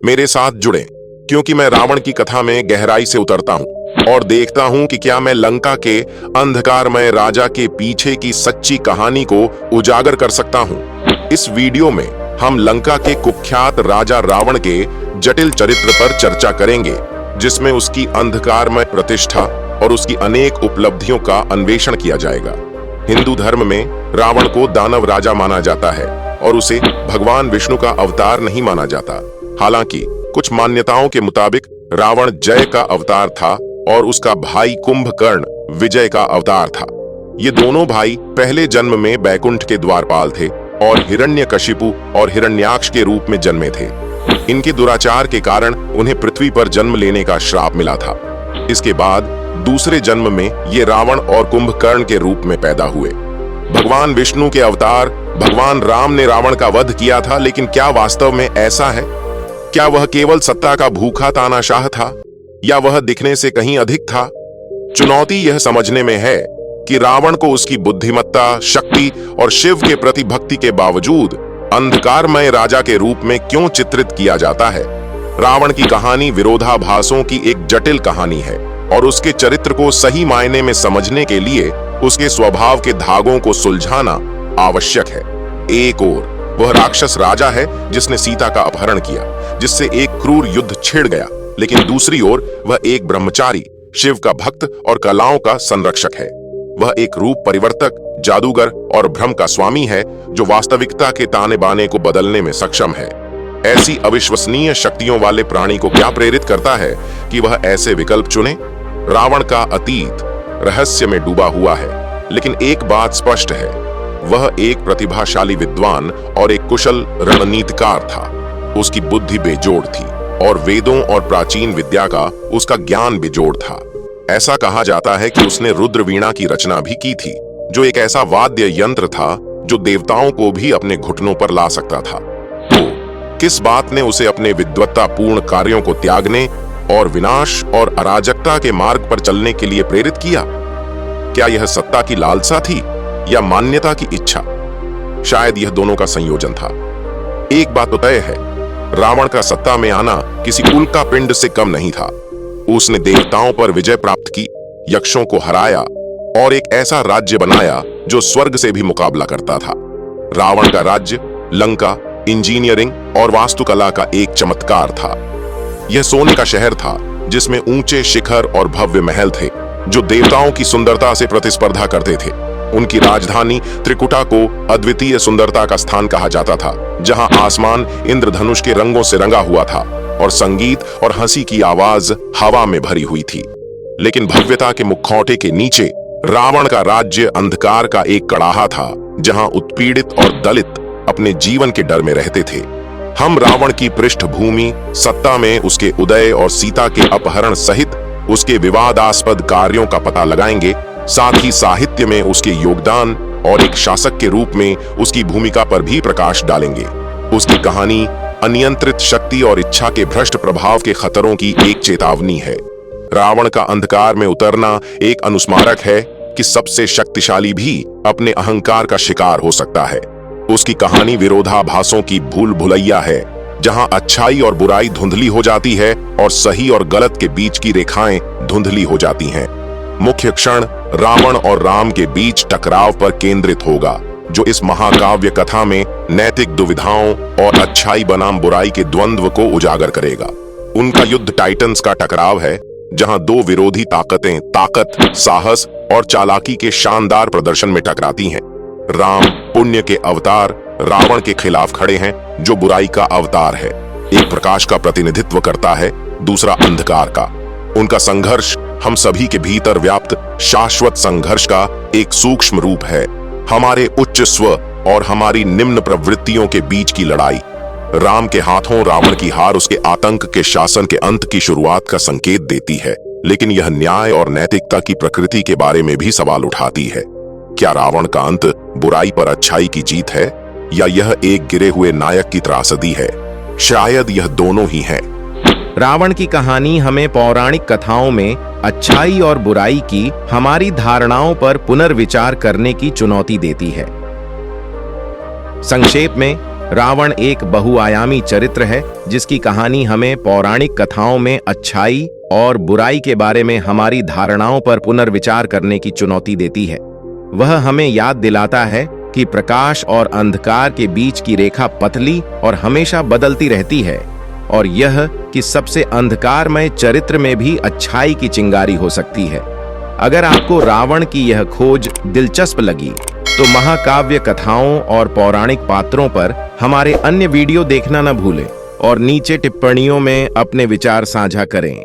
मेरे साथ जुड़ें, क्योंकि मैं रावण की कथा में गहराई से उतरता हूं और देखता हूं कि क्या मैं लंका के अंधकारमय राजा के पीछे की सच्ची कहानी को उजागर कर सकता हूं। इस वीडियो में हम लंका के कुख्यात राजा रावण के जटिल चरित्र पर चर्चा करेंगे, जिसमें उसकी अंधकारमय प्रतिष्ठा और उसकी अनेक उपलब्धियों का अन्वेषण किया जाएगा। हिंदू धर्म में रावण को दानव राजा माना जाता है और उसे भगवान विष्णु का अवतार नहीं माना जाता। हालांकि कुछ मान्यताओं के मुताबिक रावण जय का अवतार था और उसका भाई कुंभकर्ण विजय का अवतार था। ये दोनों भाई पहले जन्म में बैकुंठ के द्वारपाल थे और हिरण्यकशिपु और हिरण्याक्ष के रूप में जन्मे थे। इनके दुराचार के कारण उन्हें पृथ्वी पर जन्म लेने का श्राप मिला था। इसके बाद दूसरे जन्म में ये रावण और कुंभकर्ण के रूप में पैदा हुए। भगवान विष्णु के अवतार भगवान राम ने रावण का वध किया था, लेकिन क्या वास्तव में ऐसा है? क्या वह केवल सत्ता का भूखा तानाशाह था या वह दिखने से कहीं अधिक था? चुनौती यह समझने में है कि रावण को उसकी बुद्धिमत्ता, शक्ति और शिव के प्रति भक्ति के बावजूद अंधकारमय राजा के रूप में क्यों चित्रित किया जाता है। रावण की कहानी विरोधाभासों की एक जटिल कहानी है और उसके चरित्र को सही मायने में समझने के लिए उसके स्वभाव के धागों को सुलझाना आवश्यक है। एक ओर वह राक्षस राजा है जिसने सीता का अपहरण किया, जिससे एक क्रूर युद्ध छिड़ गया, लेकिन दूसरी ओर वह एक ब्रह्मचारी, शिव का भक्त और कलाओं का संरक्षक है। वह एक रूप परिवर्तक, जादूगर और भ्रम का स्वामी है जो वास्तविकता के ताने बाने को बदलने में सक्षम है। ऐसी अविश्वसनीय शक्तियों वाले प्राणी को क्या प्रेरित करता है कि वह ऐसे विकल्प चुने? रावण का अतीत रहस्य में डूबा हुआ है, लेकिन एक बात स्पष्ट है, वह एक प्रतिभाशाली विद्वान और एक कुशल रणनीतिकार था। उसकी बुद्धि बेजोड़ थी और वेदों और प्राचीन विद्या का उसका ज्ञान बेजोड़ था। ऐसा कहा जाता है कि उसने रुद्र वीणा की रचना भी की थी, जो एक ऐसा वाद्य यंत्र था जो देवताओं को भी अपने घुटनों पर ला सकता था। तो किस बात ने उसे अपने विद्वत्तापूर्ण कार्यों को त्यागने और विनाश और अराजकता के मार्ग पर चलने के लिए प्रेरित किया? क्या यह सत्ता की लालसा थी या मान्यता की इच्छा? शायद यह दोनों का संयोजन था। एक बात तो तय है, रावण का सत्ता में आना किसी उल्का पिंड से कम नहीं था। उसने देवताओं पर विजय प्राप्त की, यक्षों को हराया और एक ऐसा राज्य बनाया जो स्वर्ग से भी मुकाबला करता था। रावण का राज्य लंका इंजीनियरिंग और वास्तुकला का एक चमत्कार था। यह सोने का शहर था जिसमें ऊंचे शिखर और भव्य महल थे जो देवताओं की सुंदरता से प्रतिस्पर्धा करते थे। उनकी राजधानी त्रिकुटा को अद्वितीय सुंदरता का स्थान कहा जाता था, जहां आसमान इंद्रधनुष के रंगों से रंगा हुआ था और संगीत और हंसी की आवाज हवा में भरी हुई थी। लेकिन भव्यता के मुखौटे के नीचे रावण का राज्य अंधकार का एक कड़ाहा था, जहां उत्पीड़ित और दलित अपने जीवन के डर में रहते थे। हम रावण की पृष्ठभूमि, सत्ता में उसके उदय और सीता के अपहरण सहित उसके विवादास्पद कार्यों का पता लगाएंगे। साथ ही साहित्य में उसके योगदान और एक शासक के रूप में उसकी भूमिका पर भी प्रकाश डालेंगे। उसकी कहानी अनियंत्रित शक्ति और इच्छा के भ्रष्ट प्रभाव के खतरों की एक चेतावनी है। रावण का अंधकार में उतरना एक अनुस्मारक है कि सबसे शक्तिशाली भी अपने अहंकार का शिकार हो सकता है। उसकी कहानी विरोधाभासों की भूल भुलैया है, जहां अच्छाई और बुराई धुंधली हो जाती है और सही और गलत के बीच की रेखाएं धुंधली हो जाती हैं। मुख्य क्षण रावण और राम के बीच टकराव पर केंद्रित होगा, जो इस महाकाव्य कथा में नैतिक दुविधाओं और अच्छाई बनाम बुराई के द्वंद्व को उजागर करेगा। उनका युद्ध टाइटन्स का टकराव है, जहां दो विरोधी ताकतें ताकत, साहस और चालाकी के शानदार प्रदर्शन में टकराती हैं। राम पुण्य के अवतार रावण के खिलाफ खड़े हैं, जो बुराई का अवतार है। एक प्रकाश का प्रतिनिधित्व करता है, दूसरा अंधकार का। उनका संघर्ष हम सभी के भीतर व्याप्त शाश्वत संघर्ष का एक सूक्ष्म रूप है, हमारे उच्च स्व और हमारी निम्न प्रवृत्तियों के बीच की लड़ाई। राम के हाथों रावण की हार उसके आतंक के शासन के अंत की शुरुआत का संकेत देती है, लेकिन यह न्याय और नैतिकता की प्रकृति के बारे में भी सवाल उठाती है। क्या रावण का अंत बुराई पर अच्छाई की जीत है, या यह एक गिरे हुए नायक की त्रासदी है? शायद यह दोनों ही हैं। रावण की कहानी हमें पौराणिक कथाओं में अच्छाई और बुराई की हमारी धारणाओं पर पुनर्विचार करने की चुनौती देती है। संक्षेप में, रावण एक बहुआयामी चरित्र है जिसकी कहानी हमें पौराणिक कथाओं में अच्छाई और बुराई के बारे में हमारी धारणाओं पर पुनर्विचार करने की चुनौती देती है। वह हमें याद दिलाता है कि प्रकाश और अंधकार के बीच की रेखा पतली और हमेशा बदलती रहती है, और यह कि सबसे अंधकारमय चरित्र में भी अच्छाई की चिंगारी हो सकती है। अगर आपको रावण की यह खोज दिलचस्प लगी तो महाकाव्य कथाओं और पौराणिक पात्रों पर हमारे अन्य वीडियो देखना न भूलें और नीचे टिप्पणियों में अपने विचार साझा करें।